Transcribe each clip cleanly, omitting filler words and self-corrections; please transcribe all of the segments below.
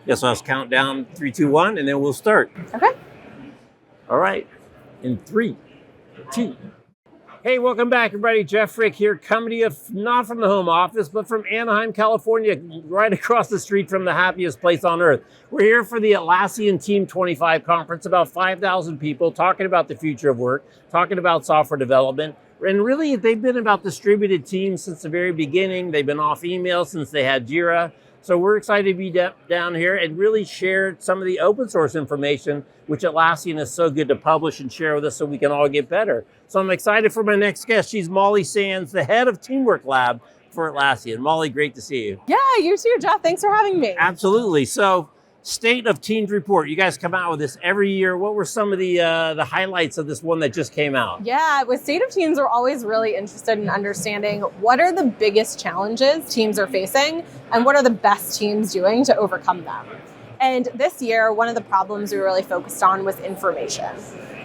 Yes, I'll count down 3, 2, 1, and then we'll start. Okay. All right. In 3, 2. Hey, welcome back, everybody. Jeff Frick here, coming to you not from the home office, but from Anaheim, California, right across the street from the happiest place on earth. We're here for the Atlassian Team 25 conference, about 5,000 people talking about the future of work, talking about software development. And really, they've been about distributed teams since the very beginning. They've been off email since they had Jira. So we're excited to be down here and really share some of the open source information, which Atlassian is so good to publish and share with us so we can all get better. So I'm excited for my next guest. She's Molly Sands, the head of Teamwork Lab for Atlassian. Molly, great to see you. Yeah, you too, Jeff. Thanks for having me. Absolutely. So State of Teams report. You guys come out with this every year. What were some of the highlights of this one that just came out? Yeah, with State of Teams, we're always really interested in understanding what are the biggest challenges teams are facing and what are the best teams doing to overcome them. And this year, one of the problems we really focused on was information.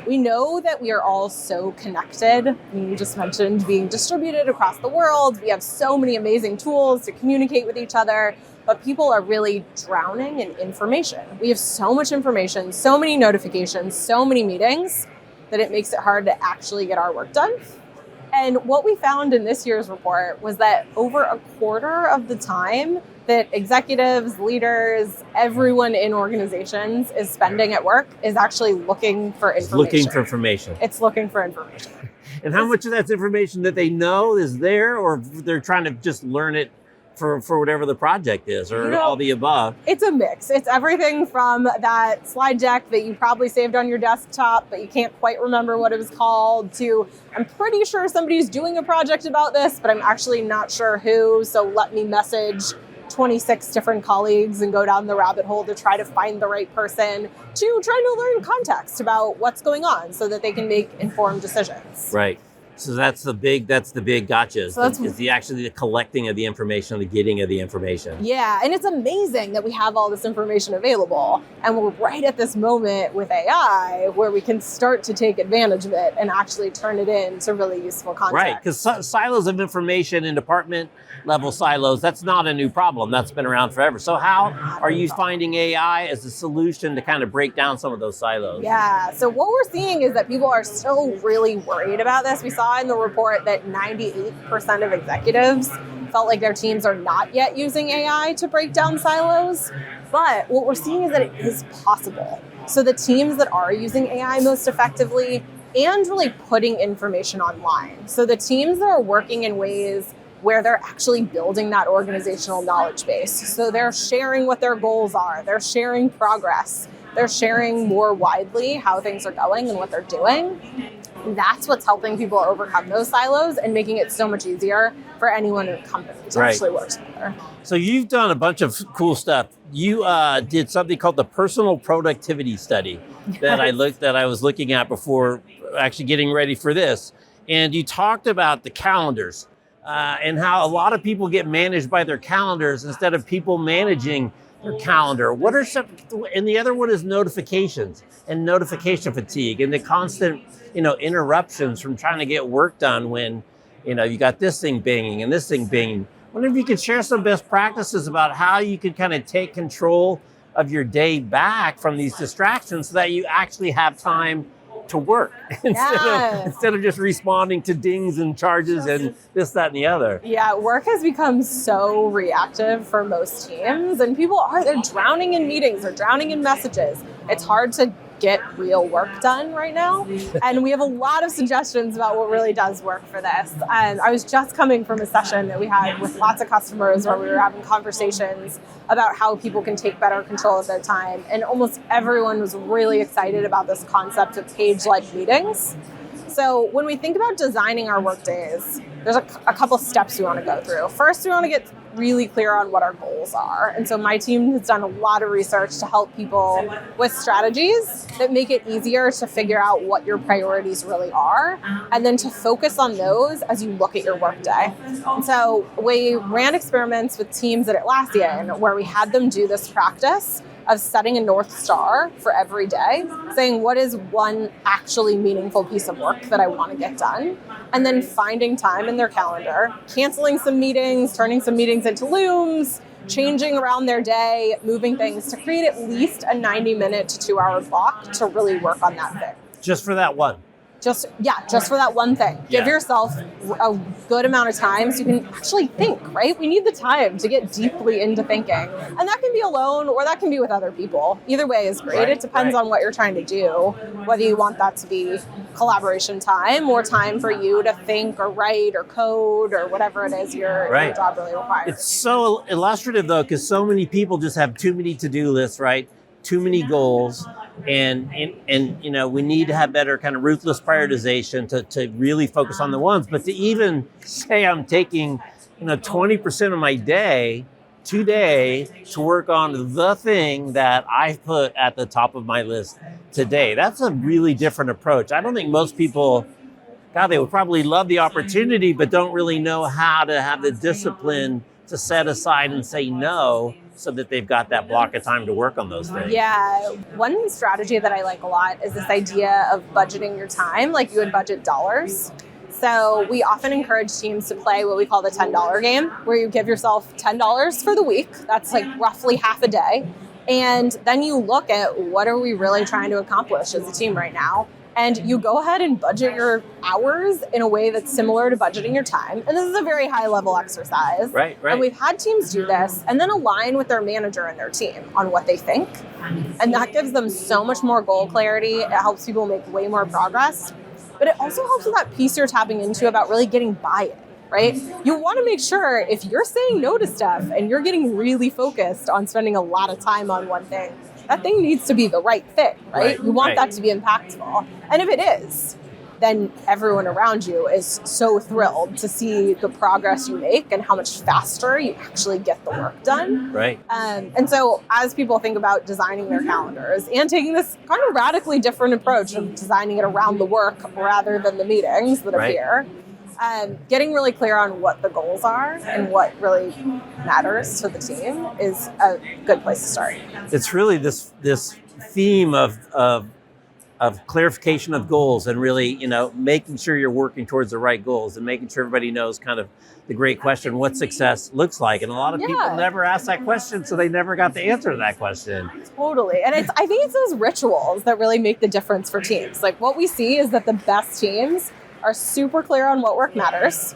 We know that we are all so connected. You just mentioned being distributed across the world. We have so many amazing tools to communicate with each other, but people are really drowning in information. We have so much information, so many notifications, so many meetings that it makes it hard to actually get our work done. And what we found in this year's report was that over a quarter of the time that executives, leaders, everyone in organizations is spending at work is actually looking for information. It's looking for information. And how much of that's information that they know is there, or they're trying to just learn it for whatever the project is, or all the above? It's a mix. It's everything from that slide deck that you probably saved on your desktop, but you can't quite remember what it was called, to I'm pretty sure somebody's doing a project about this, but I'm actually not sure who, so let me message 26 different colleagues and go down the rabbit hole to try to find the right person, to trying to learn context about what's going on so that they can make informed decisions. Right. So that's the big gotcha. So is the collecting of the information, the getting of the information. Yeah, and it's amazing that we have all this information available, and we're right at this moment with AI where we can start to take advantage of it and actually turn it into really useful content. Right, because silos of information in department level silos, that's not a new problem. That's been around forever. So how are you finding AI as a solution to kind of break down some of those silos? Yeah, so what we're seeing is that people are still really worried about this. We saw in the report that 98% of executives felt like their teams are not yet using AI to break down silos. But what we're seeing is that it is possible. So the teams that are using AI most effectively and really putting information online. So the teams that are working in ways where they're actually building that organizational knowledge base. So they're sharing what their goals are. They're sharing progress. They're sharing more widely how things are going and what they're doing. That's what's helping people overcome those silos and making it so much easier for anyone in the company to actually work together. So you've done a bunch of cool stuff. You did something called the personal productivity study that I was looking at before actually getting ready for this. And you talked about the calendars and how a lot of people get managed by their calendars instead of people managing their calendar. What are some, and the other one is notifications and notification fatigue and the constant, interruptions from trying to get work done when, you got this thing banging and this thing banging. I wonder if you could share some best practices about how you could kind of take control of your day back from these distractions so that you actually have time to work instead of just responding to dings and charges and this, that, and the other. Yeah, work has become so reactive for most teams, and they're drowning in meetings, they're drowning in messages. It's hard to get real work done right now. And we have a lot of suggestions about what really does work for this. And I was just coming from a session that we had with lots of customers where we were having conversations about how people can take better control of their time. And almost everyone was really excited about this concept of page-like meetings. So when we think about designing our work days, there's a couple steps we want to go through. First, we want to get really clear on what our goals are. And so my team has done a lot of research to help people with strategies that make it easier to figure out what your priorities really are, and then to focus on those as you look at your workday. And so we ran experiments with teams at Atlassian where we had them do this practice of setting a North Star for every day, saying what is one actually meaningful piece of work that I want to get done, and then finding time in their calendar, canceling some meetings, turning some meetings into Looms, changing around their day, moving things to create at least a 90-minute to 2-hour block to really work on that thing. Just for that one. Just for that one thing. Give yourself a good amount of time so you can actually think, right? We need the time to get deeply into thinking. And that can be alone or that can be with other people. Either way is great. It depends on what you're trying to do, whether you want that to be collaboration time or time for you to think or write or code or whatever it is your job really requires. It's so illustrative, though, because so many people just have too many to-do lists, right? Too many goals. And you know, we need to have better kind of ruthless prioritization to really focus on the ones. But to even say I'm taking 20% of my day today to work on the thing that I put at the top of my list today, that's a really different approach. I don't think most people, they would probably love the opportunity, but don't really know how to have the discipline to set aside and say no, so that they've got that block of time to work on those things. Yeah. One strategy that I like a lot is this idea of budgeting your time, like you would budget dollars. So we often encourage teams to play what we call the $10 game, where you give yourself $10 for the week. That's like roughly half a day. And then you look at what are we really trying to accomplish as a team right now? And you go ahead and budget your hours in a way that's similar to budgeting your time. And this is a very high level exercise. Right. And we've had teams do this and then align with their manager and their team on what they think. And that gives them so much more goal clarity. It helps people make way more progress. But it also helps with that piece you're tapping into about really getting buy-in, right? You want to make sure if you're saying no to stuff and you're getting really focused on spending a lot of time on one thing, that thing needs to be the right thing, right? You want that to be impactful. And if it is, then everyone around you is so thrilled to see the progress you make and how much faster you actually get the work done. Right. And so as people think about designing their calendars and taking this kind of radically different approach of designing it around the work rather than the meetings that appear, getting really clear on what the goals are and what really matters to the team is a good place to start. It's really this theme of clarification of goals and really, making sure you're working towards the right goals and making sure everybody knows kind of the great question, what success looks like. And a lot of people never ask that question, so they never got the answer to that question. Totally. And I think it's those rituals that really make the difference for teams. Like what we see is that the best teams are super clear on what work matters,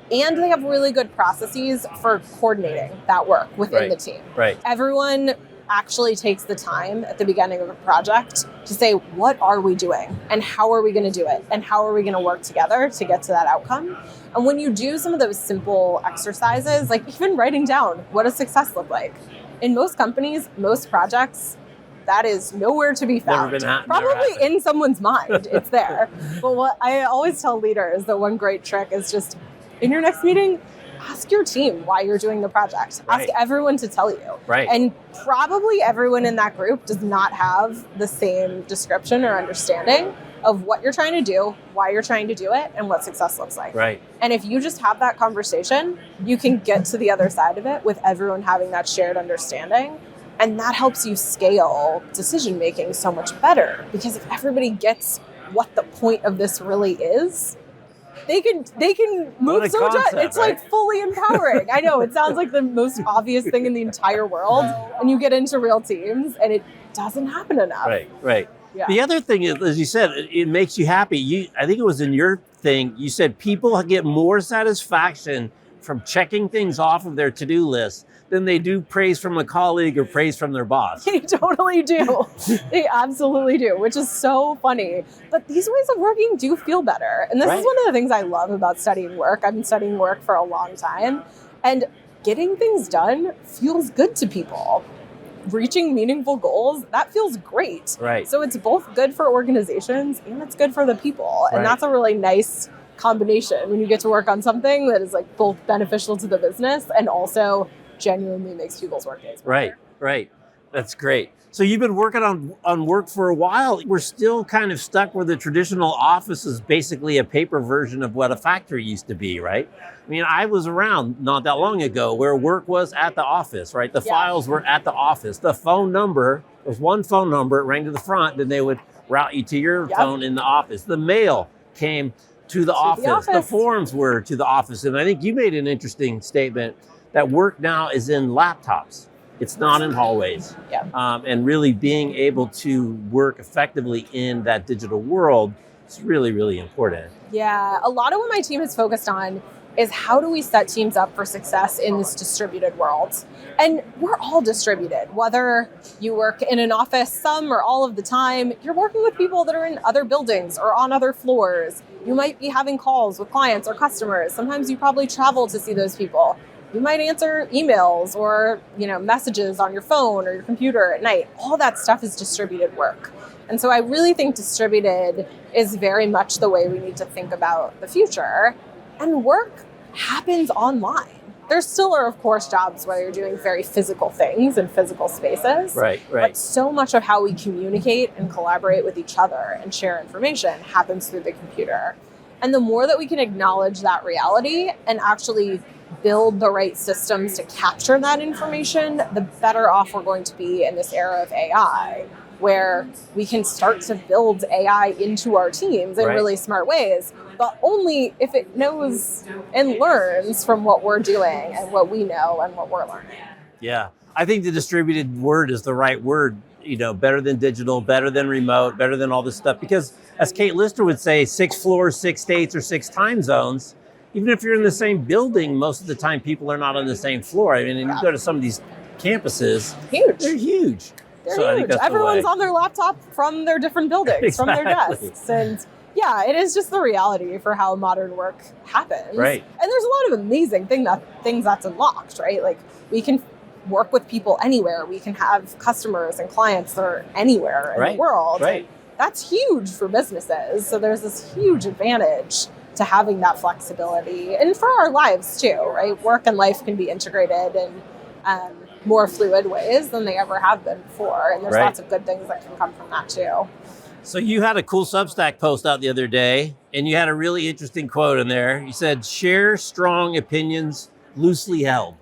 and they have really good processes for coordinating that work within the team. Right. Everyone actually takes the time at the beginning of a project to say, what are we doing? And how are we going to do it? And how are we going to work together to get to that outcome? And when you do some of those simple exercises, like even writing down, what does success look like? In most companies, most projects, that is nowhere to be found. Probably in someone's mind, it's there. But what I always tell leaders that one great trick is just, in your next meeting, ask your team why you're doing the project. Ask everyone to tell you. Right. And probably everyone in that group does not have the same description or understanding of what you're trying to do, why you're trying to do it, and what success looks like. Right. And if you just have that conversation, you can get to the other side of it with everyone having that shared understanding. And that helps you scale decision-making so much better. Because if everybody gets what the point of this really is, they can move so much. It's like fully empowering. I know, it sounds like the most obvious thing in the entire world. And you get into real teams and it doesn't happen enough. Right. Yeah. The other thing is, as you said, it makes you happy. I think it was in your thing, you said people get more satisfaction from checking things off of their to-do list than they do praise from a colleague or praise from their boss. They totally do. They absolutely do, which is so funny. But these ways of working do feel better. And this is one of the things I love about studying work. I've been studying work for a long time. And getting things done feels good to people. Reaching meaningful goals, that feels great. Right. So it's both good for organizations and it's good for the people. And that's a really nice combination when you get to work on something that is like both beneficial to the business and also genuinely makes people's work days better. Right. That's great. So you've been working on work for a while. We're still kind of stuck where the traditional office is basically a paper version of what a factory used to be, right? I mean, I was around not that long ago where work was at the office, right? The files were at the office. The phone number, there was one phone number, it rang to the front, then they would route you to your phone in the office. The mail came to the office. The forms were to the office. And I think you made an interesting statement that work now is in laptops. It's not in hallways. Yeah. And really being able to work effectively in that digital world is really, really important. Yeah, a lot of what my team has focused on is how do we set teams up for success in this distributed world? And we're all distributed, whether you work in an office some or all of the time, you're working with people that are in other buildings or on other floors. You might be having calls with clients or customers. Sometimes you probably travel to see those people. You might answer emails or, messages on your phone or your computer at night. All that stuff is distributed work. And so I really think distributed is very much the way we need to think about the future. And work happens online. There still are, of course, jobs where you're doing very physical things in physical spaces. Right. But so much of how we communicate and collaborate with each other and share information happens through the computer. And the more that we can acknowledge that reality and actually build the right systems to capture that information, the better off we're going to be in this era of AI, where we can start to build AI into our teams in really smart ways, but only if it knows and learns from what we're doing and what we know and what we're learning. Yeah, I think the distributed word is the right word. Better than digital, better than remote, better than all this stuff. Because as Kate Lister would say, 6 floors, 6 states, or 6 time zones. Even if you're in the same building, most of the time people are not on the same floor. I mean, and you go to some of these campuses, they're huge. They're huge. Everyone's on their laptop from their different buildings, from their desks. And yeah, it is just the reality for how modern work happens. Right. And there's a lot of amazing things that's unlocked, right? Like we can work with people anywhere. We can have customers and clients that are anywhere in the world. Right. That's huge for businesses. So there's this huge advantage to having that flexibility, and for our lives too, right? Work and life can be integrated in more fluid ways than they ever have been before. And there's lots of good things that can come from that too. So you had a cool Substack post out the other day, and you had a really interesting quote in there. You said, "Share strong opinions loosely held."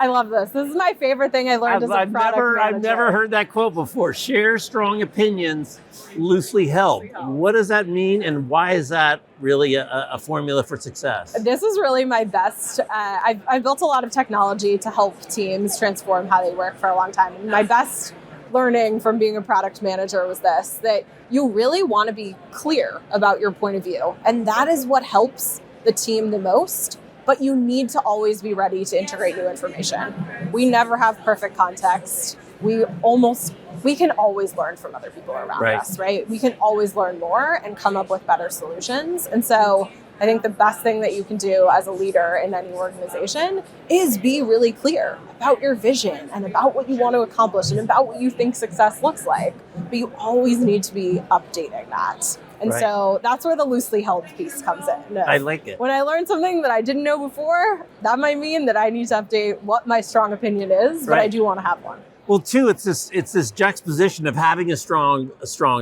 I love this. This is my favorite thing I learned as a product manager. I've never heard that quote before. Share strong opinions loosely held. What does that mean, and why is that really a formula for success? This is really my best. I've built a lot of technology to help teams transform how they work for a long time. And my best learning from being a product manager was this, that you really want to be clear about your point of view. And that is what helps the team the most. But you need to always be ready to integrate new information. We never have perfect context. We can always learn from other people around us, right? We can always learn more and come up with better solutions. And so I think the best thing that you can do as a leader in any organization is be really clear about your vision and about what you want to accomplish and about what you think success looks like. But you always need to be updating that. And so that's where the loosely held piece comes in. I like it. When I learn something that I didn't know before, that might mean that I need to update what my strong opinion is, but I do want to have one. Well, too, it's this juxtaposition of having a strong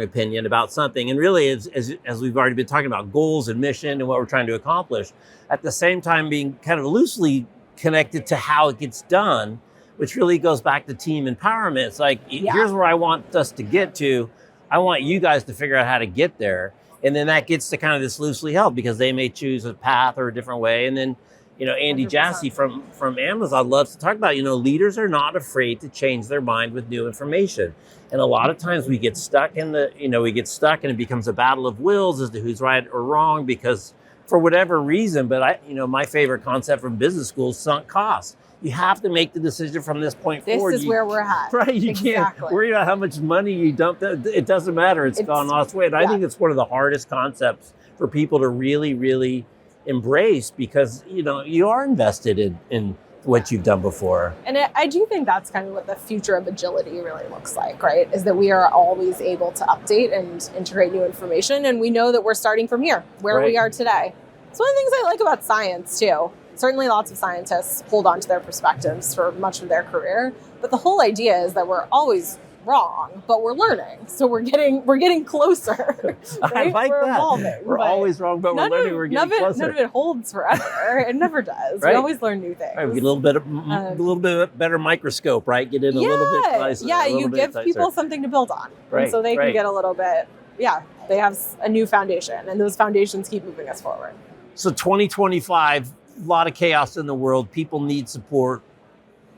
opinion about something, and really, as we've already been talking about, goals and mission and what we're trying to accomplish, at the same time being kind of loosely connected to how it gets done, which really goes back to team empowerment. It's like, here's where I want us to get to. I want you guys to figure out how to get there. And then that gets to kind of this loosely held, because they may choose a path or a different way. And then, Andy 100%. Jassy from Amazon loves to talk about, leaders are not afraid to change their mind with new information. And a lot of times we get stuck and it becomes a battle of wills as to who's right or wrong, because for whatever reason, but my favorite concept from business school is sunk costs. You have to make the decision from this point forward. This is where we're at. Right, you can't worry about how much money you dump. It doesn't matter. It's gone lost way. And I think it's one of the hardest concepts for people to really, really embrace, because, you are invested in what you've done before. And I do think that's kind of what the future of agility really looks like, right? Is that we are always able to update and integrate new information. And we know that we're starting from here, where we are today. It's one of the things I like about science, too. Certainly lots of scientists hold on to their perspectives for much of their career, but the whole idea is that we're always wrong, but we're learning. So we're getting closer. Right? I like we're that. Evolving, we're always wrong, but we're learning. We're getting closer. None of it holds forever. It never does. We always learn new things. Right, we get a little bit better microscope, right? Get in a little bit closer. Yeah, you give people something to build on, and so they can get a little bit. Yeah, they have a new foundation, and those foundations keep moving us forward. So 2025. lot of chaos in the world. People need support.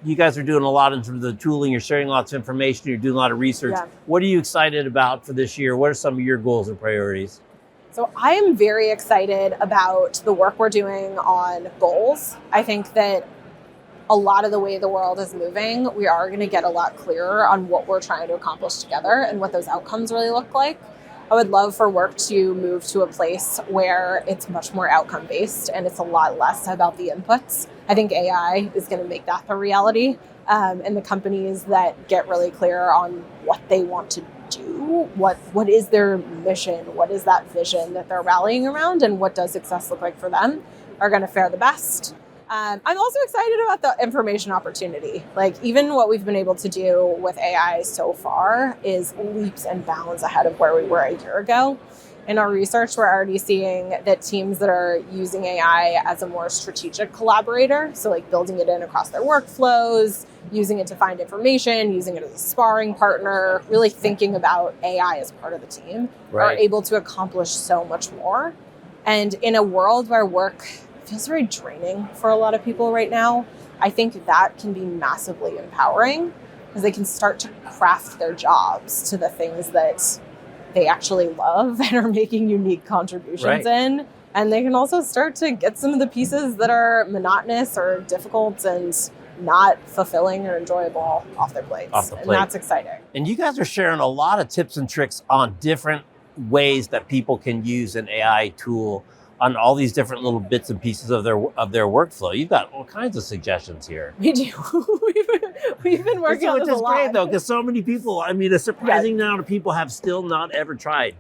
You guys are doing a lot in terms of the tooling. You're sharing lots of information. You're doing a lot of research. Yeah. What are you excited about for this year? What are some of your goals and priorities? So I am very excited about the work we're doing on goals. I think that a lot of the way the world is moving, we are going to get a lot clearer on what we're trying to accomplish together and what those outcomes really look like. I would love for work to move to a place where it's much more outcome based and it's a lot less about the inputs. I think AI is going to make that the reality. And the companies that get really clear on what they want to do, what is their mission, what is that vision that they're rallying around, and what does success look like for them, are going to fare the best. I'm also excited about the information opportunity. Like, even what we've been able to do with AI so far is leaps and bounds ahead of where we were a year ago. In our research, we're already seeing that teams that are using AI as a more strategic collaborator, so like building it in across their workflows, using it to find information, using it as a sparring partner, really thinking about AI as part of the team, are able to accomplish so much more. And in a world where work feels very draining for a lot of people right now, I think that can be massively empowering because they can start to craft their jobs to the things that they actually love and are making unique contributions in. And they can also start to get some of the pieces that are monotonous or difficult and not fulfilling or enjoyable off their plates. And that's exciting. And you guys are sharing a lot of tips and tricks on different ways that people can use an AI tool on all these different little bits and pieces of their workflow. You've got all kinds of suggestions here. We do. we've been working on this a lot. Which is great, though, because so many people, I mean, a surprising amount of people have still not ever tried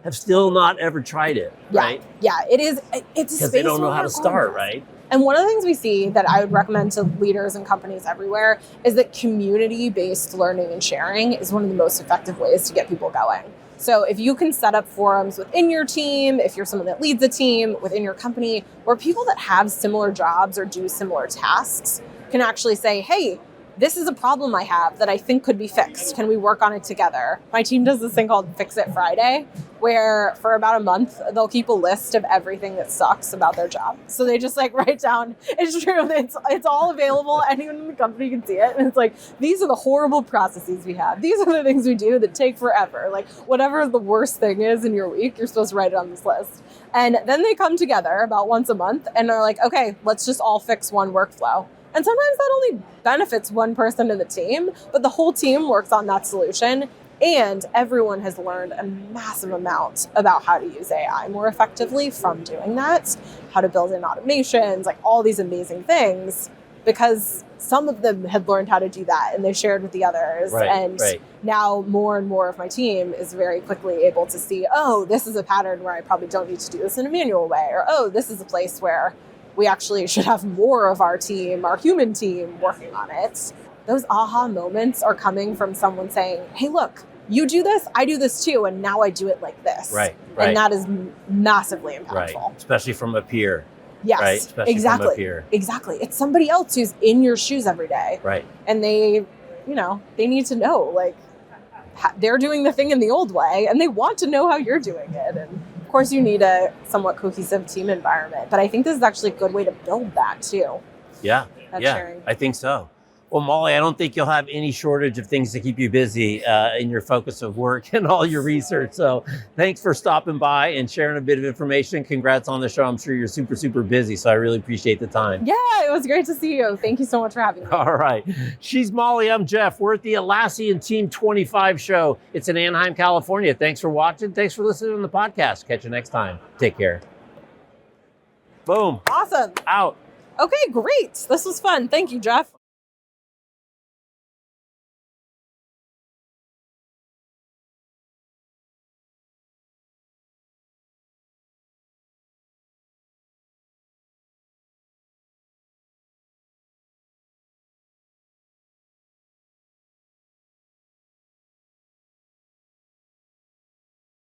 it, right? Yeah, it is. It's a space because they don't know how to start, right? And one of the things we see that I would recommend to leaders and companies everywhere is that community-based learning and sharing is one of the most effective ways to get people going. So if you can set up forums within your team, if you're someone that leads a team within your company, where people that have similar jobs or do similar tasks can actually say, hey, this is a problem I have that I think could be fixed. Can we work on it together? My team does this thing called Fix It Friday, where for about a month, they'll keep a list of everything that sucks about their job. So they just like write down, it's true, it's all available. Anyone in the company can see it. And it's like, these are the horrible processes we have. These are the things we do that take forever. Like, whatever the worst thing is in your week, you're supposed to write it on this list. And then they come together about once a month and are like, okay, let's just all fix one workflow. And sometimes that only benefits one person in the team, but the whole team works on that solution. And everyone has learned a massive amount about how to use AI more effectively from doing that, how to build in automations, like all these amazing things, because some of them had learned how to do that and they shared with the others. Now more and more of my team is very quickly able to see, oh, this is a pattern where I probably don't need to do this in a manual way, or, oh, this is a place where we actually should have more of our team, our human team, working on it. Those aha moments are coming from someone saying, hey, look, you do this, I do this too, and now I do it like this. And that is massively impactful. Especially from a peer. Yes, Especially from a peer. Exactly. It's somebody else who's in your shoes every day. And they need to know, like, they're doing the thing in the old way, and they want to know how you're doing it. And of course, you need a somewhat cohesive team environment, but I think this is actually a good way to build that too. Sharing. I think so. Well, Molly, I don't think you'll have any shortage of things to keep you busy in your focus of work and all your research. So thanks for stopping by and sharing a bit of information. Congrats on the show. I'm sure you're super, super busy, so I really appreciate the time. Yeah, it was great to see you. Thank you so much for having me. All right. She's Molly. I'm Jeff. We're at the Atlassian Team 25 show. It's in Anaheim, California. Thanks for watching. Thanks for listening to the podcast. Catch you next time. Take care. Boom. Awesome. Out. Okay, great. This was fun. Thank you, Jeff.